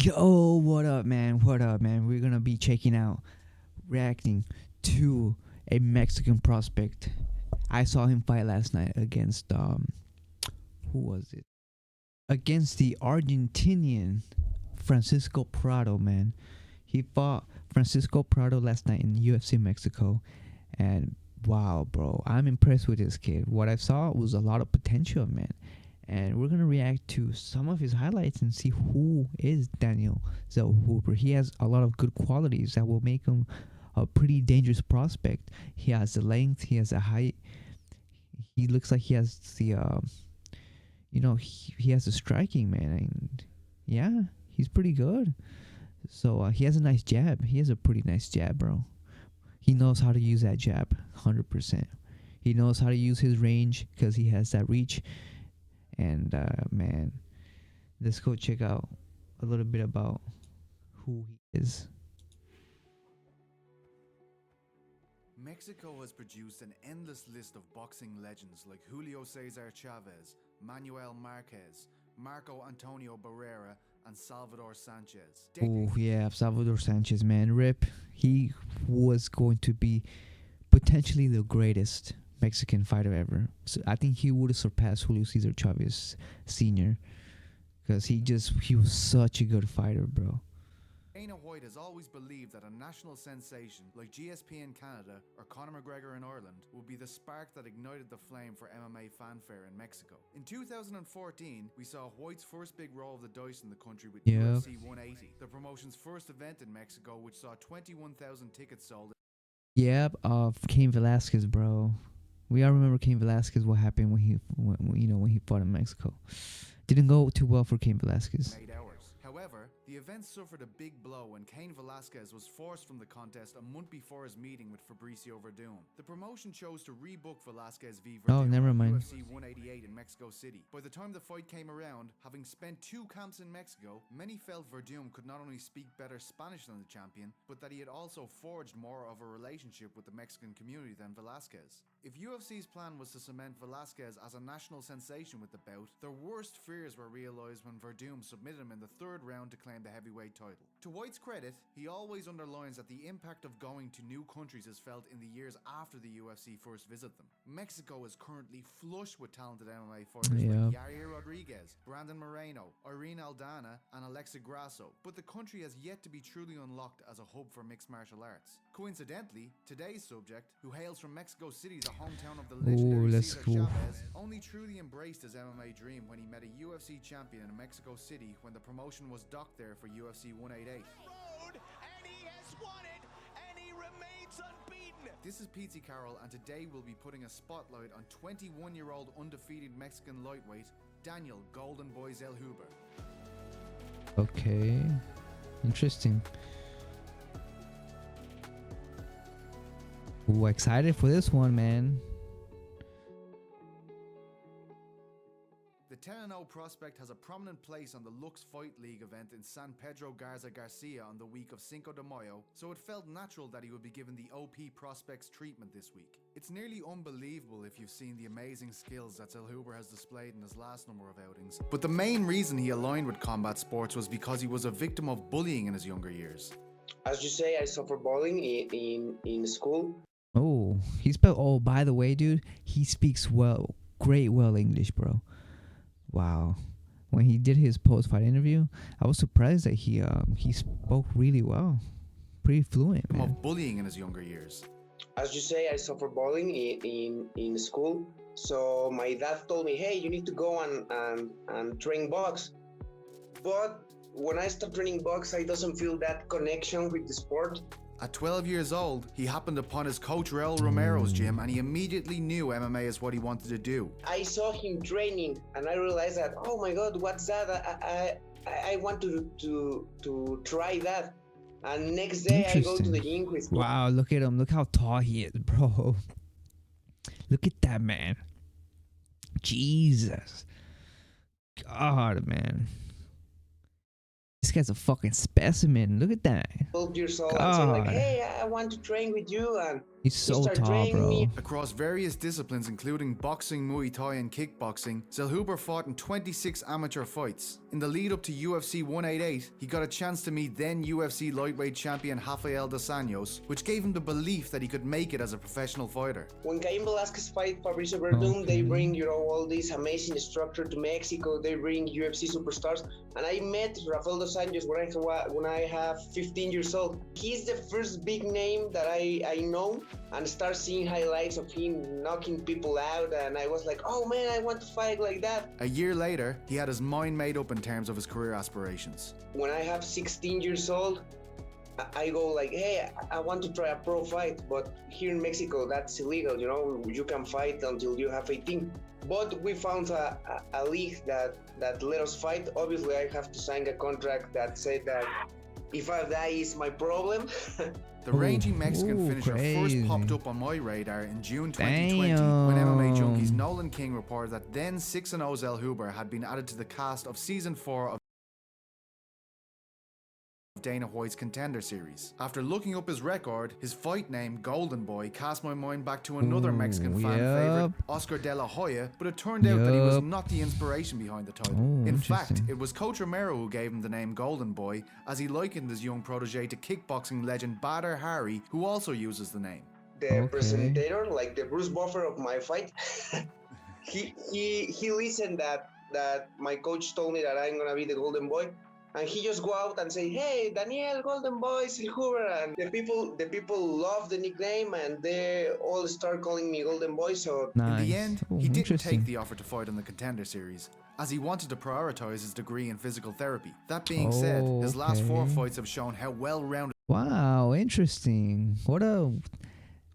Yo, what up, man? What up, man? We're gonna be reacting to a Mexican prospect. I saw him fight last night against who was it? Against the Argentinian Francisco Prado, man. He fought Francisco Prado last night in UFC Mexico, and wow, bro, I'm impressed with this kid. What I saw was a lot of potential, man. And we're gonna react to some of his highlights and see who is Daniel Zellhurber. He has a lot of good qualities that will make him a pretty dangerous prospect. He has the length, he has the height. He looks like he has the he has the striking, man. And yeah, he's pretty good. So he has a nice jab. He has a pretty nice jab, bro. He knows how to use that jab, 100%. He knows how to use his range because he has that reach. And man, let's go check out a little bit about who he is. Mexico has produced an endless list of boxing legends like Julio Cesar Chavez, Manuel Marquez, Marco Antonio Barrera, and Salvador Sanchez. Oh yeah, Salvador Sanchez, man. Rip. He was going to be potentially the greatest Mexican fighter ever. So I think he would have surpassed Julio Cesar Chavez Sr. because he was such a good fighter, bro. Dana White has always believed that a national sensation like GSP in Canada or Conor McGregor in Ireland would be the spark that ignited the flame for MMA fanfare in Mexico. In 2014, we saw White's first big roll of the dice in the country with UFC 180, the promotion's first event in Mexico, which saw 21,000 tickets sold. Yep, Cain Velasquez, bro. We all remember Cain Velasquez. What happened when he fought in Mexico? Didn't go too well for Cain Velasquez. 8 hours. However, the event suffered a big blow when Cain Velasquez was forced from the contest a month before his meeting with Fabricio Verdum. The promotion chose to rebook Velasquez v Verdum Oh, never mind. UFC 188 in Mexico City. By the time the fight came around, having spent 2 camps in Mexico, many felt Verdum could not only speak better Spanish than the champion, but that he had also forged more of a relationship with the Mexican community than Velasquez. If UFC's plan was to cement Velasquez as a national sensation with the bout, their worst fears were realized when Verdum submitted him in the 3rd round to claim the heavyweight title. To White's credit, he always underlines that the impact of going to new countries is felt in the years after the UFC first visit them. Mexico is currently flush with talented MMA fighters like Yair Rodriguez, Brandon Moreno, Irene Aldana, and Alexa Grasso, but the country has yet to be truly unlocked as a hub for mixed martial arts. Coincidentally, today's subject, who hails from Mexico City, the hometown of the legendary Cesar Chavez, only truly embraced his MMA dream when he met a UFC champion in Mexico City when the promotion was docked there for UFC 188. And he has won it, and he remains unbeaten. This is Pete Carroll, and today we'll be putting a spotlight on 21-year-old undefeated Mexican lightweight Daniel Golden Boy Zellhurber. Okay, interesting. Ooh, excited for this one, man. The 10-0 prospect has a prominent place on the Lux Fight League event in San Pedro Garza Garcia on the week of Cinco de Mayo, so it felt natural that he would be given the OP Prospects treatment this week. It's nearly unbelievable if you've seen the amazing skills that Zellhurber has displayed in his last number of outings. But the main reason he aligned with combat sports was because he was a victim of bullying in his younger years. As you say, I suffered bullying in school. Oh, oh, by the way, dude, he speaks great English, bro. Wow. When he did his post-fight interview, I was surprised that he spoke really well. Pretty fluent, man. Of bullying in his younger years. As you say, I suffered bullying in school. So my dad told me, hey, you need to go and train box. But when I start training box, I doesn't feel that connection with the sport. At 12 years old, he happened upon his coach Raul Romero's gym, and he immediately knew MMA is what he wanted to do. I saw him training, and I realized that, oh my God, what's that? I want to try that. And next day I go to the gym with. Wow, look at him! Look how tall he is, bro. Look at that man. Jesus, God, man. This guy's a fucking specimen. Look at that. 12 years old. And saying like, hey, I want to train with you. And He's so started tall, training bro. me. Across various disciplines including boxing, Muay Thai and kickboxing, Zellhurber fought in 26 amateur fights. In the lead up to UFC 188, he got a chance to meet then UFC lightweight champion Rafael dos Anjos, which gave him the belief that he could make it as a professional fighter. When Cain Velasquez fight Fabricio Verdum, they Okay. bring, you know, all this amazing structure to Mexico. They bring UFC superstars, and I met Rafael dos Anjos when I have 15 years old. He's the first big name that I know, and start seeing highlights of him knocking people out, and I was like, oh man, I want to fight like that. A year later, he had his mind made up in terms of his career aspirations. When I have 16 years old, I go like, hey, I want to try a pro fight, but here in Mexico, that's illegal, you know, you can fight until you have 18. But we found a league that let us fight. Obviously, I have to sign a contract that said that if I die is my problem. The raging Mexican finisher crazy. first popped up on my radar in June 2020 when MMA Damn. Junkie's Nolan King reported that then 6-0 Zellhurber had been added to the cast of Season 4 of Dana White's Contender Series. After looking up his record, his fight name, Golden Boy, cast my mind back to another Mexican fan favorite, Oscar De La Hoya, but it turned out that he was not the inspiration behind the title. In fact, interesting. it was Coach Romero who gave him the name Golden Boy, as he likened his young protege to kickboxing legend Badr Hari, who also uses the name. The presenter, like the Bruce Buffer of my fight, he listened that my coach told me that I'm gonna be the Golden Boy, and he just go out and say, hey, Daniel, Golden Boy, Zellhurber, and the people love the nickname, and they all start calling me Golden Boy. So Nice. In the end, Oh, he didn't interesting. take the offer to fight in the Contender Series, as he wanted to prioritize his degree in physical therapy. That being said, his last 4 Okay. fights have shown how well-rounded Wow, interesting.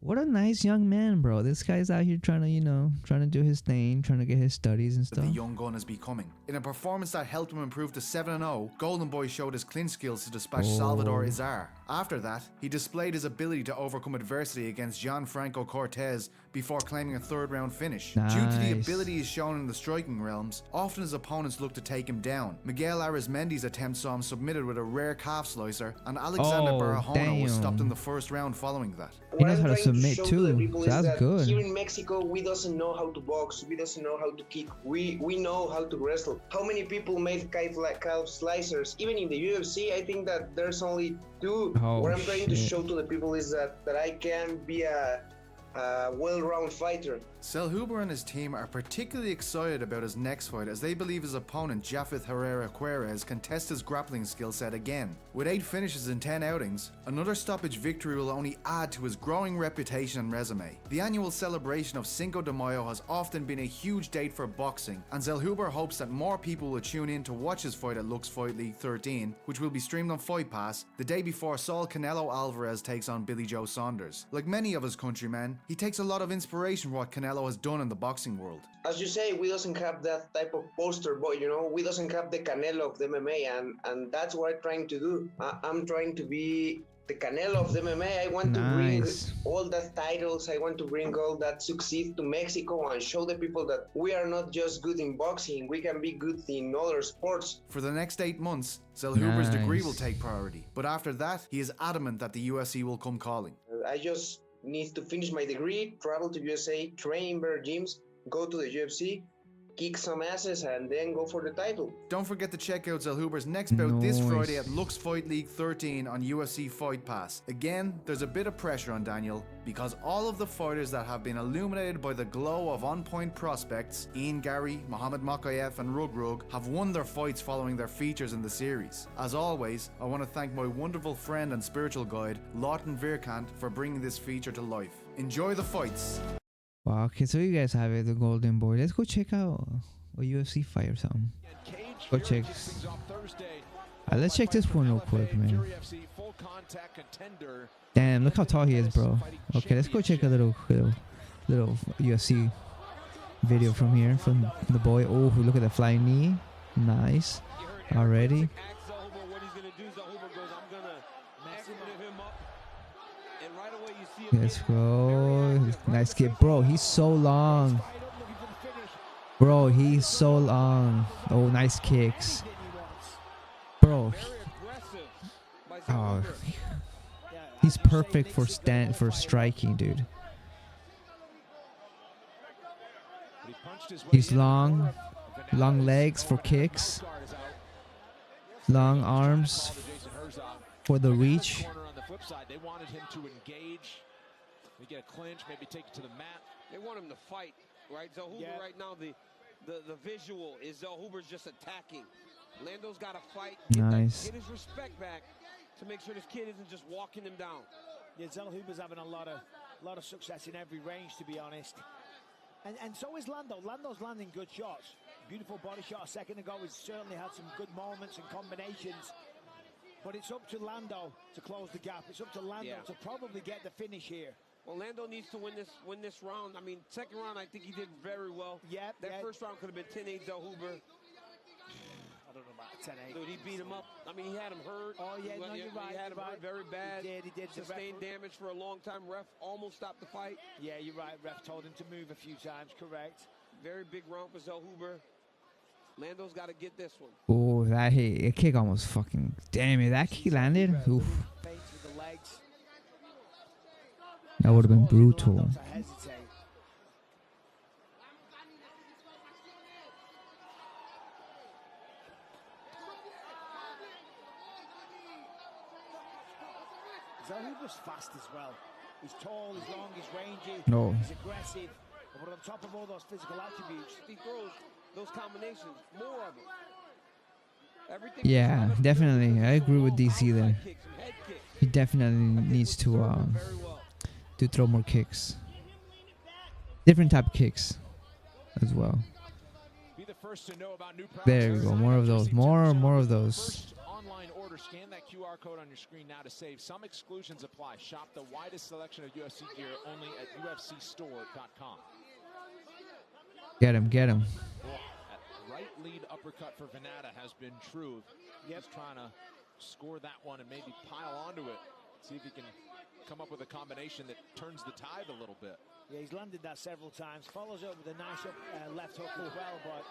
What a nice young man, bro. This guy's out here trying to do his thing, trying to get his studies and the stuff. young gun is becoming. In a performance that helped him improve to 7-0, Golden Boy showed his clinch skills to dispatch Salvador Izar. After that, he displayed his ability to overcome adversity against Gianfranco Cortez before claiming a 3rd-round finish. Due to the Nice. abilities shown in the striking realms, often his opponents look to take him down. Miguel Arizmendi's attempt saw him submitted with a rare calf slicer, and Alexander Oh, Barahona was damn. stopped in the 1st round following that. He knows I'm how to trying submit show too, the people so is that's that good. Here in Mexico, we doesn't know how to box, we doesn't know how to kick, we know how to wrestle. How many people made calf slicers? Even in the UFC, I think that there's only 2. Oh, what I'm trying to shit. show to the people is that I can be a well-rounded fighter. Zellhurber and his team are particularly excited about his next fight, as they believe his opponent Jafeth Herrera Querez can test his grappling skill set again. With 8 finishes in 10 outings, another stoppage victory will only add to his growing reputation and resume. The annual celebration of Cinco de Mayo has often been a huge date for boxing, and Zellhurber hopes that more people will tune in to watch his fight at Lux Fight League 13, which will be streamed on Fight Pass the day before Saul Canelo Alvarez takes on Billy Joe Saunders. Like many of his countrymen, he takes a lot of inspiration from what Canelo has done in the boxing world. As you say, we doesn't have that type of poster boy, you know, we doesn't have the Canelo of the MMA, and that's what I'm trying to do. I'm trying to be the Canelo of the MMA. I want to bring Nice. all that titles, I want to bring all that succeed to Mexico and show the people that we are not just good in boxing, we can be good in other sports. For the next 8 months, Zellhuber's degree will Nice. take priority, but after that, he is adamant that the UFC will come calling. I just need to finish my degree, travel to USA, train in better gyms, go to the UFC, kick some asses, and then go for the title. Don't forget to check out Zellhuber's next bout this Nice. Friday at Lux Fight League 13 on UFC Fight Pass. Again, there's a bit of pressure on Daniel, because all of the fighters that have been illuminated by the glow of on-point prospects, Ian Gary, Mohamed Mokayev and Rug have won their fights following their features in the series. As always, I want to thank my wonderful friend and spiritual guide, Lawton Virkant, for bringing this feature to life. Enjoy the fights! Wow, okay, so you guys have it, the Golden Boy. Let's go check out a UFC fight or something. Go check. Let's check this one real quick, man. Damn, look how tall he is, bro. Okay, let's go check a little UFC video from here, from the boy. Oh, look at the flying knee. Nice. Already. Let's go. Nice kick. Bro, he's so long. Bro, he's so long. Oh, nice kicks. Bro. Oh. Yeah, He's as you say, perfect for Nick's a great for ball fighter. striking, dude. But he punched his way He's in the long, corner of long Venata's legs for overhand kicks, mouthguard is out. long He's trying to arms call to Jason Herzog. for the Venata's reach. corner on the flip side, they wanted him to engage, maybe get a clinch, maybe take it to the mat. They want him to fight, right? Zellhurber Yeah. right now, the visual is Zellhuber's just attacking. Lando's got to fight, Nice. get his respect back to make sure this kid isn't just walking him down. Yeah, Zellhuber's having a lot of success in every range, to be honest. And so is Lando. Lando's landing good shots. Beautiful body shot a second ago. He's certainly had some good moments and combinations. But it's up to Lando to close the gap. It's up to Lando to probably get the finish here. Well, Lando needs to win this round. I mean, second round, I think he did very well. Yeah, That first round could have been 10-8 Zellhuber. I don't know about 10-8. Dude, he beat him up. I mean, he had him hurt. Oh, yeah, no, you're right. He had him hurt very bad. He did. The Sustained ref- damage for a long time. Ref almost stopped the fight. Yeah, you're right. Ref told him to move a few times. Correct. Very big round for Zellhuber. Lando's got to get this one. Oh, that hit. A kick almost fucking. Damn it. That kick landed. Oof. Feints with the legs. That would have been brutal. Lando to hesitate. Zellhuber's fast as well. He's tall, he's long, he's rangy, No. he's aggressive. But on top of all those physical attributes, He throws those combinations, more of them. Everything Yeah, definitely. I agree with DC there. Kicks, some head kicks. He definitely needs to Very well. throw more kicks. Different type of kicks as well. Be the first to know about new There you go. More of those. More of those. First online order, scan that QR code on your screen now to save. Some exclusions apply. Shop the widest selection of UFC gear only at ufcstore.com. Get him. That right lead uppercut for Venata has been true. He's trying to score that one and maybe pile onto it. See if he can come up with a combination that turns the tide a little bit. yeah, he's landed that several times. Follows up with a nice left hook as well, but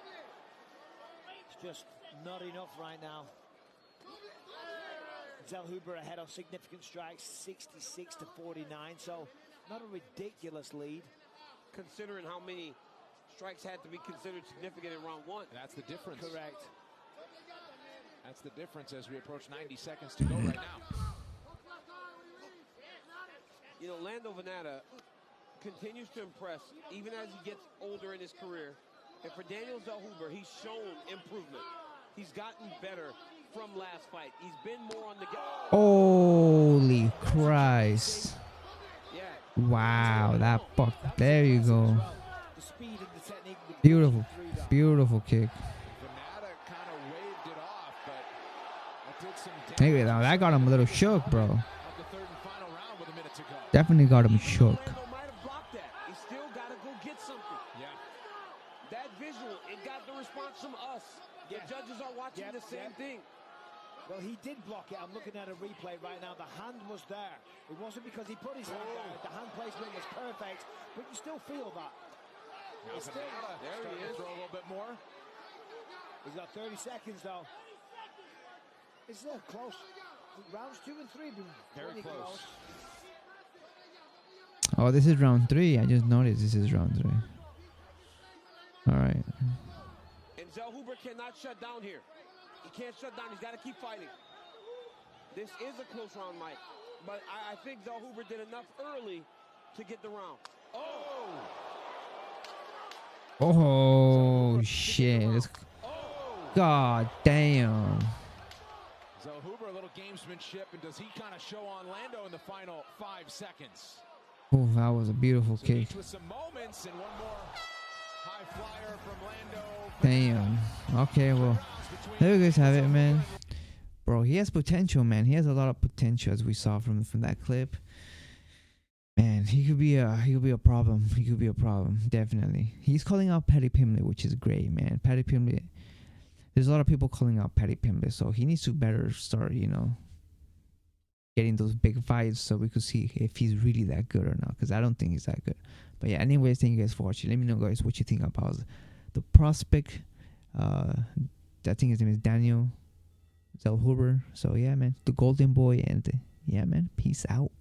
it's just not enough right now. Zellhuber ahead on significant strikes, 66-49, so not a ridiculous lead. Considering how many strikes had to be considered significant in round one. That's the difference. Correct. That's the difference as we approach 90 seconds to go right now. You know, Lando Venata continues to impress even as he gets older in his career. And for Daniel Zellhuber, he's shown improvement. He's gotten better from last fight. He's been more on the Holy Christ. Yeah. Wow, that fuck. There you go. The speed and the technique. Beautiful. Beautiful kick. Venata kind of waved it off, but that did some damage. Anyway, now that got him a little shook, bro. Of the third and final round with a minute to go. Definitely got him shook. Lando might have blocked that. He still got to go get something. Yeah. That visual, it got the response from us. The judges are watching the same thing. Well, he did block it. I'm looking at a replay right now. The hand was there. It wasn't because he put his hand there. The hand placement was perfect, but you still feel that. Now It's still, Venata there he starting to is. throw a little bit more. he's got 30 seconds, though. It's close. Rounds 2 and 3 been Very pretty close. Oh, this is round 3. I just noticed this is round 3. All right. And Zellhuber cannot shut down here. He can't shut down. He's got to keep fighting. This is a close round, Mike. But I think Zellhuber did enough early to get the round. Oh, shit. God damn. Zellhuber, a little gamesmanship, and does he kind of show on Lando in the final 5 seconds? Oh, that was a beautiful So kick. each with some moments and one more high flyer from Lando. Damn. Okay, well, there you guys have it, man. Bro, he has potential, man. He has a lot of potential, as we saw from that clip. Man, he could be a problem. He could be a problem, definitely. He's calling out Paddy Pimblett, which is great, man. Paddy Pimblett. There's a lot of people calling out Paddy Pimblett, so he needs to better start, getting those big fights so we could see if he's really that good or not. Because I don't think he's that good. But yeah, anyways, thank you guys for watching. Let me know, guys, what you think about the prospect. I think his name is Daniel Zellhuber. So yeah, man, the Golden Boy, and Yeah, man. Peace out.